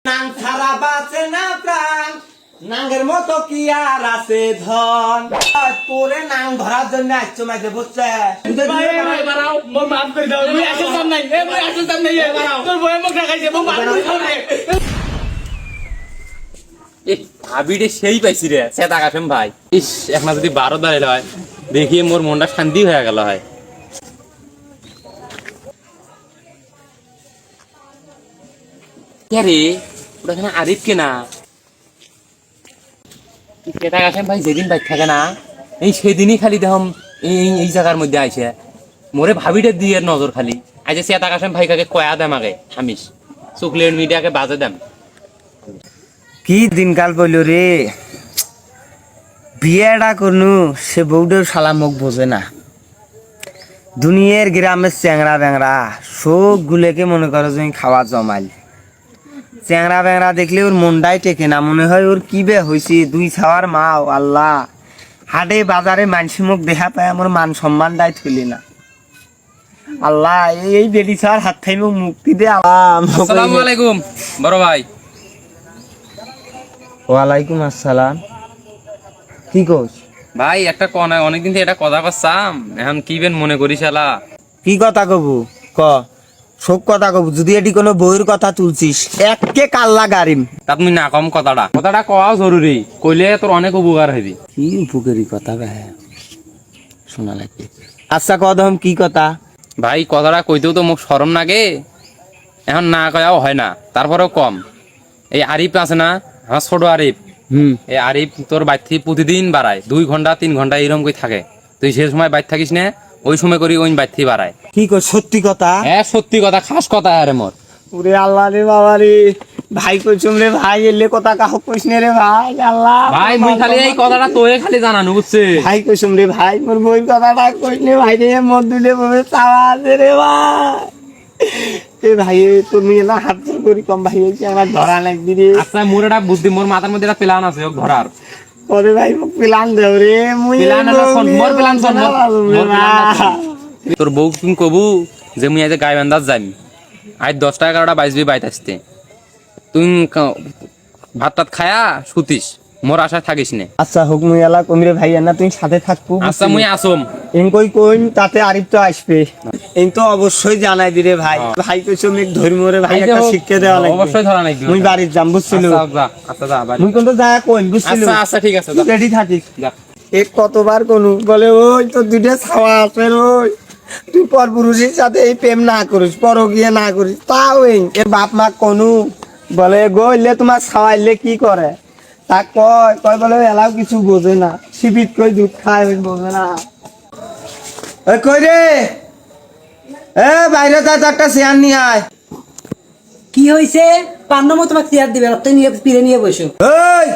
নাং ছাড়া বাঁচে না প্রাণ, নাঙ্গের মতো কি আর আছে ধন। তোরে নাং ধরার জন্য আসছো মাঝে বুঝছে। ভাবিরে সেই পাইছি রে চেতা কাশেম ভাই। ইস এখন যদি 12 দাঁড়াইল হয় দেখিয়ে মোর মনটা শান্তি হয়ে গেল হয়। কে রে ওটা এখানে আরিফ কে না? চেতা কাশেম ভাই যেদিন বাইক থাকে না এই সেদিনই খালি দেখম এই জায়গার মধ্যে আইসে মোরে ভাবিটা দিয়ে নজর খালি আজ চেতা কাশেম ভাই কাকে কয়া দেম আগে আমিস চকলেট মিডিয়াকে বাজে দেম। কি দিনকাল বললো রে, বিয়েটা করনু সে বউটাও শালা মুখ বোঝে না। দুনিয়ার গ্রামের চ্যাংরা ব্যাংরা সব গুলেকে মনে করো যে খাওয়া জমাইল। চ্যাংরা ব্যাংরা দেখলে ওর মনটাই টেকে না, মনে হয় ওর কি বে হয়েছে। দুই ছাওয়ার মাও আল্লাহ, হাটে বাজারে মানসি মুখ দেখা পায় আমার মান সম্মানটাই থইলি না। আল্লাহ এই বেলি ছাওয়ার হাত থাই মুক্তি দে। আসসালামু আলাইকুম বড় ভাই। ওয়ালাইকুম আসসালাম। কি কোস ভাই একটা অনেকদিন থেকে এটা কথা করছাম, এখন কি বেন মনে করিস শালা? কি কথা কবু ক, সব কথা কবু। যদি এটি কোনো বইয়ের কথা তুলছিস একে কাল্লা গারিম। তা তুমি না কম কথাটা কওয়াও জরুরি, কইলে তোর অনেক উপকার হবি। কি উপকারী কথা ভাই শোনা লাগে। আচ্ছা কদম কি কথা? ভাই কথাটা কইতেও তো মুখ শরম লাগে, এখন না কয়াও হয় না, তারপরেও কম। এই আরিফ আছে না আমার ছোট আরিফ, এই আরিফ তোর বাইর থেকে প্রতিদিন বাড়ায় 2 ঘন্টা 3 ঘন্টা এরকম করে থাকে। তুই সে সময় বাইর থাকিস না, ওই সময় করি ওই বাইর থেকে বাড়ায়। কি কর সত্যি কথা? হ্যাঁ সত্যি কথা, খাস কথা আরে মোর। ওরে আল্লাহ রে বাবা রে, ভাই কইছুম রে ভাই, এলে কথা কাহক কইস নে রে ভাই। আল্লাহ ভাই মুই খালি এই কথাটা তোরে খালি জানানো বুঝছে। ভাই কইছুম রে ভাই, মোর বই কথাটা কইস নে ভাই রে, মন দুলে ববে চাওয়া আছে রে ভাই। এ ভাই তুমি না হাত জোর করি কম ভাই, আমার ধরা লাগবি রে। আচ্ছা মোর একটা বুদ্ধি, মোর মাথার মধ্যে একটা প্ল্যান আছে ওকে ধরার। ওরে ভাই মোক প্ল্যান দেও রে, মুই প্ল্যান না শোন, মোর প্ল্যান শোন, মোর প্ল্যান। তোর বউ তুমি কবু যে মুই আজ গায়ে বান্দাজ যাই, আজ 10টা 11টা বাজবি বাইত আসতে, তুই ভাত টাত খায়া শুতিস, মোর আশায় থাকিস নে। আচ্ছা হোক, মুই এলা কমিরে ভাই না তুই সাথে থাকবো। আচ্ছা মুই আসম এন কই তাতে আরিফ তো আসবে, এন তো অবশ্যই জানাই দিরে ভাই। ভাই কইছো মেক ধর্মরে ভাই একটা শিক্ষা দেওয়া লাগবে, অবশ্যই ধরা লাগবে। মুই বাড়ির যাম বুঝছিল। আচ্ছা যা বাড়ি। মুই কোন তো যায় কইন বুঝছিল। আচ্ছা ঠিক আছে রেডি থাকিস। যা। এক কতবার কোন বলে ওই তো দুইটা ছাওয়া আছে ওই, তুই পরপুরুষের সাথে এই প্রেম না করিস, পরকিয়া না করিস, তাও এর বাপ মা কোনু বলে গইলে তোমার ছাওয়াইলে কি করে, তা কয় কয় বলে এলাও কিছু বোঝে না, শিবিত কই দুধ খায় বোঝে না। ওই কই রে, এ বাইরে যা, একটা চেয়ার নিয়ে আয়। কি হয়েছে? পান্নমো তোমাকে চেয়ার দিবে, রক্ত নিয়ে পিড়ে নিয়ে বসো। ওই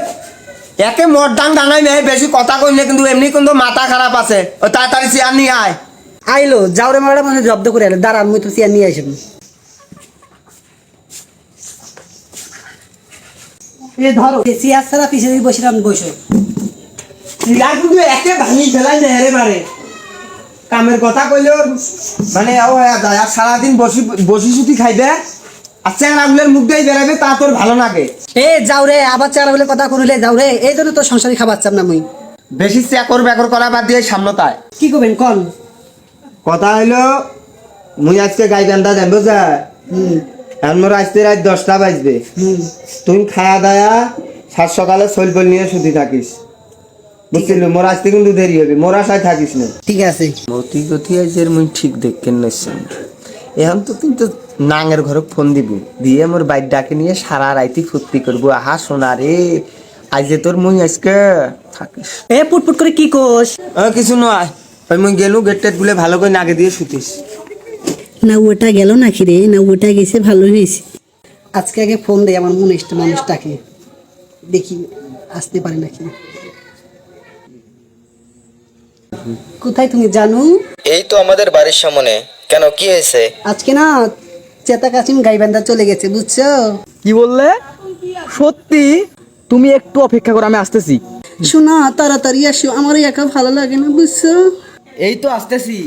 একে মদ ডাং ডাঙাই মেয়ে বেশি কথা কইলে কিন্তু এমনি কিন্তু মাথা খারাপ আছে। ও তাড়াতাড়ি চেয়ার নিয়ে আয়। আইলো যাওরে মারা মানে জব্দ করে আলো, দাঁড়ান মুই তো চেয়ার নিয়ে আসব। এ ধরো চেয়ার ছাড়া পিছিয়ে দিয়ে বসিলাম, বসো। চেয়ার কিন্তু একে ভাঙি ফেলাই নেই রে মারে, কামের কথা কইলে ওর মানে ও হয়ে যায়। আর সারাদিন বসি বসি সুতি খাইবে আর চেংড়াগুলোর মুখ দিয়ে বেড়াবে, তা তোর ভালো লাগে? এ যাও রে, আবার চেয়ার বলে কথা করিলে যাও রে, এই জন্য তো সংসারী খাবার চাম না মুই। বেশি চাকর ব্যাকর করা বাদ দিয়ে সামনতায় কি করবেন কন? কথা হইলো মুই আজকে গাই বান্ধা যাই বুঝা, এখন মোর আজকে রাত 10টা বাজবে। তুই খায়া দায়া সাত সকালে সলপল নিয়ে শুধু থাকিস বুঝছিল। মোর আসতে কিন্তু দেরি হবে, মোর আশায় থাকিস না। ঠিক আছে। মতি গতি আইসের মুই ঠিক দেখকেন নইছেন। এখন তো তুই তো নাঙের ঘরে ফোন দিবি, দিয়ে মোর বাইর ডাকে নিয়ে সারা রাইতি ফুর্তি করবো। আহা সোনা রে, আইজে তোর মুই আজকে থাকিস। এ পুটপুট করে কি কোস? কিছু নয়, ওই মুই গেলু গেট টেট গুলো ভালো করে নাগে দিয়ে শুতিস। না ওটা গেল নাকি রে? না ওটা গেছে, ভালো হয়েছে। আজকে আগে ফোন দেয় আমার মনে ইষ্ট মানুষটাকে, দেখি আসতে পারে নাকি। কোথায় তুমি জানো? এই তো আমাদের বাড়ির সামনে। কেন কি হয়েছে? আজকে না চেতা কাছিম গাইবান্ধা চলে গেছে, বুঝছো? কি বললে? সত্যি? তুমি একটু অপেক্ষা করো, আমি আসতেছি। শোনা তাড়াতাড়ি আসো, আমার একা ভালো লাগে না, বুঝছো? এই তো আসতেছি।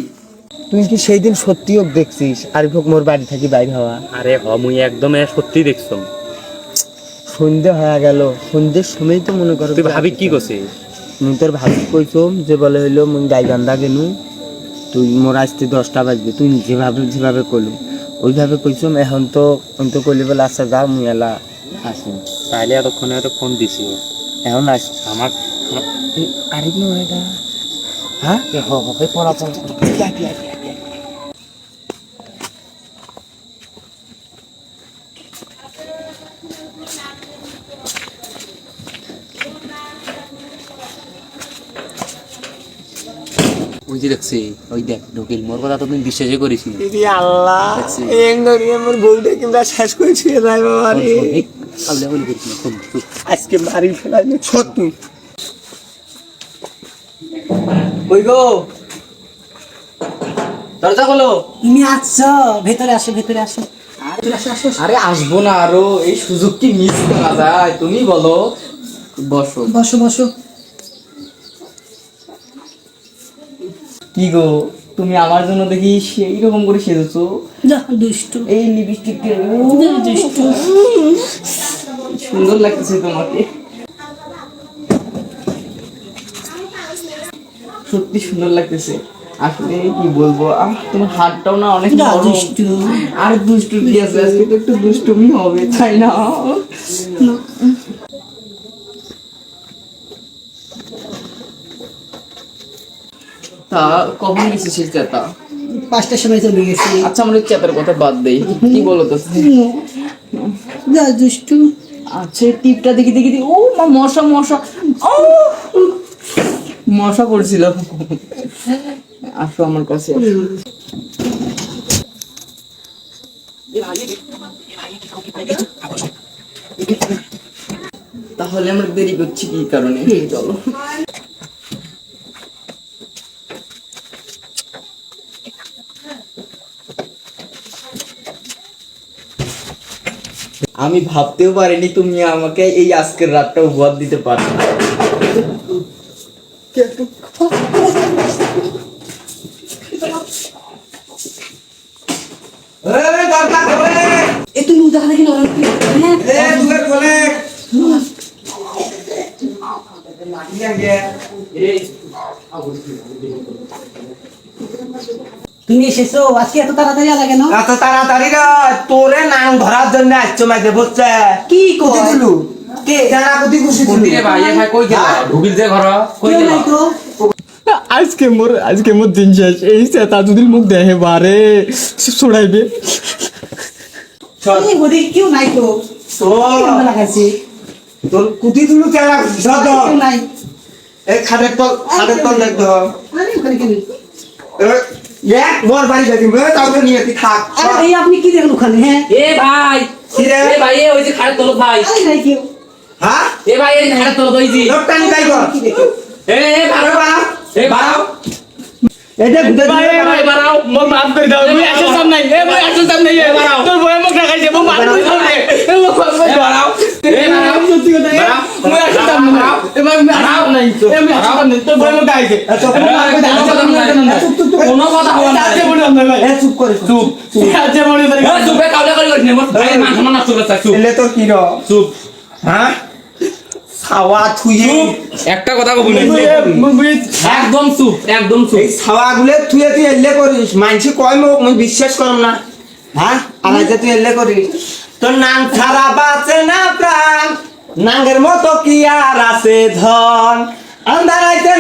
তুই কি সেই দিন সত্যি হোক দেখছিস আরিফ হোক মোর বাড়ি থাকি বাইর হওয়া? আরে হ মুই একদম সত্যি দেখছো। সন্ধে হয়ে গেল, সন্ধ্যের সময় তো মনে করো তুই ভাবি কি করছিস? মুই তোর ভাবি কইছম যে বলে হইলো মুই গাইবান্ধা গেনু, তুই মোর আসতে 10টা বাজবে, তুই যেভাবে কলু ওইভাবে কইছম। এখন তো কইলে বলে আচ্ছা যা মুই এলা আসিম। তাইলে এতক্ষণে হয়তো ফোন দিছি ও। এখন আস আমার আরেক নো এটা হ্যাঁ হবে পড়া চল ওই যে দেখছি, ওই দেখ ঢুকিল, মোর কথা তো তুই বিশ্বাসই করিস নি। আল্লাহ দেখছি। এই নরিয়ে মোর বউটা কিংবা শেষ করে ছুঁয়ে যায় বাবা রে। আজকে বাড়ি ফেলাই সত্যি কই গো দরজা খোলো। তুমি আসছো, ভেতরে আসো, ভেতরে আসো। ভেতরে আসো, আসো, আসো। আরে আসবো না, আরো এই সুযোগ কি মিস করা যায়? তুমি বলো। বসো। বসো বসো। কি গো, তুমি আমার জন্য দেখি সেই রকম করে সেজেছো। যা দুষ্টু, এই লিপস্টিক দুষ্টু। সুন্দর লাগতেছে তোমাকে, সত্যি সুন্দর লাগতেছে। আসলে কি বলবো, তোমার হাতটাও না অনেক যা নরম। দুষ্টু। আর দুষ্টু কি আছে, আজকে তো একটু দুষ্টুমি হবে তাই না? তা কখন গেছিস সেই চেতা? 5টার সময় চলে গেছি। আচ্ছা, আমরা এই চেতার কথা বাদ দেই, কি বলো তো? যা দুষ্টু। আচ্ছা, এই টিপটা দেখি দেখি দেখি, ও মা, মশা মশা, ও মশা পড়ছিল। আসো আমার কাছে। তাহলে আমরা দেরি করছি কি কারণে? চলো। আমি ভাবতেও পারিনি তুমি আমাকে এই আজকের রাতটা উপহার দিতে পারো। এ তুমি উদা দেখি নরম। হ্যাঁ, তুমি এসেছো আজকে এত তাড়াতাড়ি লাগে না? এত তাড়াতাড়ি রে তোরে নাং ধরার জন্য আসছো মাইতে বুঝছে কি কই? দিলু কে জানা কতি খুশি কোন দিকে ভাই এ ভাই কই গেল? ঢুকিল যে ঘর কই কেউ গেল? নাই তো। আজকে মোর দিন শেষ। এই চেতা যদি মুখ দেখে বারে ছড়াইবে। এই ওদিকে কেউ নাই তো। তো কেমন লাগাইছে? তোর কুতি তুলু কেলা সদ কেউ নাই। এই খাটের তল দেখতো আরে ওখানে কেন? এক বর বাড়ি যাবি তাও নিয়ে তুই থাক আরে ভাই আপনি কি দেখেন ওখানে? হ্যাঁ, এ ভাই, কি রে? এ ভাই, এ ওই যে খাড়ের তলত ভাই, আরে নাই কেউ। হ্যাঁ এ ভাই এই খাড়ের তলত ওই যে, লোকটা নি তাই কর কি দেখো? এ বাড়াও, এ বাড়াও, এটা ঘুরে এ বাড়াও, মোক মাফ করে দাও, মুই আসল সাম নাই, এ মুই আসল সাম নাই, বাড়াও। তোর বয়ে মোক রাখাইছে, মোক মাফ করে দাও রে, এ মোক মাফ করে এ দাও। বাড়াও, এ বাড়াও, সত্যি কথা, এ বাড়াও, মুই আসল সাম নাই, এ মুই আসল নাই, এ মুই আসল সাম নাই, তোর বয়ে মোক রাখাইছে, কোনো কথা হবে না। আজকে মনে হয় ভাই, এ চুপ করে চুপ, আজকে মনে হয় এ চুপে কাউলে করি করিস না, মোর ভাই মান সম্মান নষ্ট করতে চুপ, এলে তোর কি র চুপ, হ্যাঁ ছাওয়া থুয়ে চুপ, একটা কথা কবি না, মুই একদম চুপ, একদম চুপ। এই ছাওয়া গুলে তুই তুই এলে করিস মানসি কয় মোক মুই বিশ্বাস করম না হ্যাঁ আর আজ তুই এলে করিস তোর নাং ছাড়া বাঁচে না প্রাণ নাঙ্গের মতো কি আর আছে ধন আন্ধারাইতে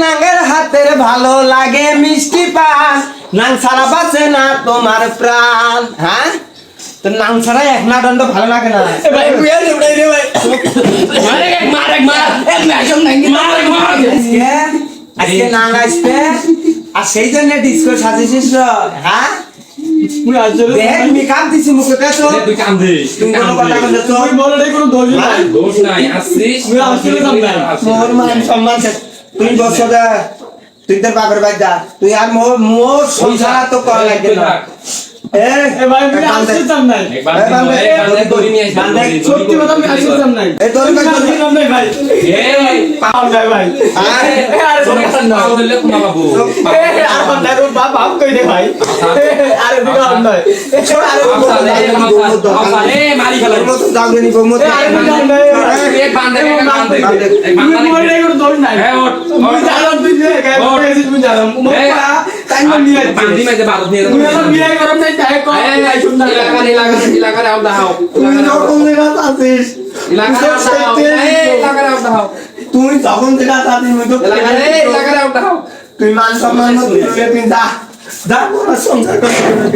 নাঙ্গের হাতের ভালো লাগে মিষ্টি পান নাং ছাড়া বাঁচে না তোমার প্রাণ হ্যাঁ তোর নাং ছাড়া এক না দণ্ড ভালো লাগে না ভাই মুই আর উড়াই রে ভাই, মার, আজকে নাং আসবে আর সেই জন্য ডিস্কো সাজেছিস হ্যাঁ মুই আসলে দেখ তুমি কাম দিছি মুখে কাছো তুই কাম দে, তুমি কোনো কথা বলছো তো মুই বলে নাই কোনো দোষ নাই, দোষ নাই, আসছিস, মুই আসলে কাম নাই। মোর মান সম্মান তুই বসো দা তুই তোর বাবার বাড়ি যা তুই আর মোর সংসার তো করা লাগবে না এ ভাই আমি আসছিলাম নাই সত্যি কথা আমি আসছিলাম নাই আসছিলাম নাই ভাই পাও নাই ভাই আরে আর বন্ধ বাপ বাপ কই দে ভাই আরে দিকে আর নাই ছোট আরে তুমি মরে গেল দৌড় নাই তুমি জানো তুই তুমি জানো তাই নিয়ে তুমি আমার বিয়ে করব নাই তাই কো এই শুন না ইলাকারে আও দাও তুই যখন যেটা তুই মান সম্মান যা সংসার করতে